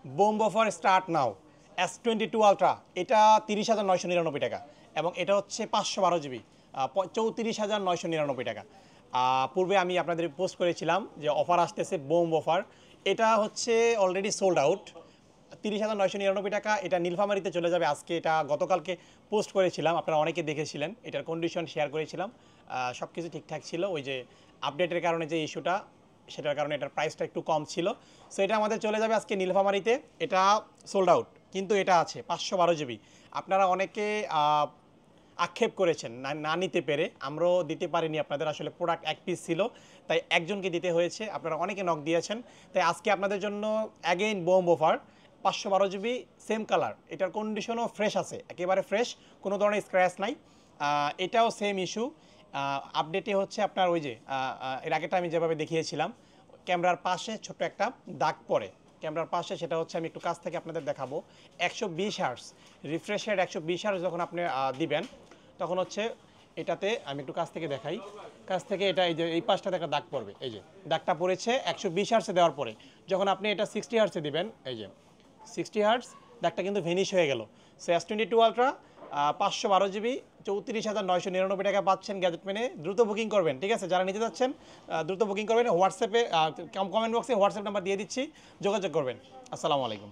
Bomb offer start now. S22 ultra এটা 30,999 টাকা, এবং এটা হচ্ছে 512 GB, 34,999 টাকা। পূর্বে আমি আপনাদের পোস্ট করেছিলাম যে অফার আসতেছে, বোম অফার। এটা হচ্ছে অলরেডি সোল্ড আউট। 30,999 টাকা, এটা নীলফামারীতে চলে যাবে আজকে। এটা গতকালকে পোস্ট করেছিলাম, আপনারা অনেকে দেখেছিলেন, এটার কন্ডিশন শেয়ার করেছিলাম। সব কিছু ঠিকঠাক ছিল, ওই যে আপডেটের কারণে যে ইস্যুটা, সেটার কারণে এটার প্রাইসটা একটু কম ছিল। সো এটা আমাদের চলে যাবে আজকে নীলফামারীতে। এটা সোল্ড আউট, কিন্তু এটা আছে 512 GB। আপনারা অনেকে আক্ষেপ করেছেন না না নিতে পেরে, আমরাও দিতে পারিনি আপনাদের, আসলে প্রোডাক্ট এক পিস ছিল, তাই একজনকে দিতে হয়েছে। আপনারা অনেকে নক দিয়েছেন, তাই আজকে আপনাদের জন্য again bomb offer. 512 GB, same colour, এটার কন্ডিশনও ফ্রেশ আছে, একেবারে ফ্রেশ, কোনো ধরনের স্ক্র্যাচ নাই। এটাও সেম ইস্যু। আপডেটে হচ্ছে আপনার ওই যে এর আগেটা আমি যেভাবে দেখিয়েছিলাম, ক্যামেরার পাশে ছোট্ট একটা দাগ পড়ে, ক্যামেরার পাশে, সেটা হচ্ছে আমি একটু কাছ থেকে আপনাদের দেখাবো। 120 হার্টস রিফ্রেশের, 120 হার্টস যখন আপনি দিবেন, তখন হচ্ছে এটাতে, আমি একটু কাছ থেকে দেখাই, কাছ থেকে এটা এই যে এই পাশটাতে একটা দাগ পড়বে, এই যে দাগটা পড়েছে 120 হার্টসে দেওয়ার পরে। যখন আপনি এটা 60 হার্টসে দিবেন, এই যে 60 হার্টস, দাগটা কিন্তু ভেনিশ হয়ে গেল। সো S22 আলট্রা 512 GB, 34,999 টাকা পাচ্ছেন গ্যাজেট মেনে। দ্রুত বুকিং করবেন, ঠিক আছে? যারা নিতে যাচ্ছেন দ্রুত বুকিং করবেন। হোয়াটসঅ্যাপে কমেন্ট বক্সে হোয়াটসঅ্যাপ নাম্বার দিয়ে দিচ্ছি, যোগাযোগ করবেন। আসসালামু আলাইকুম।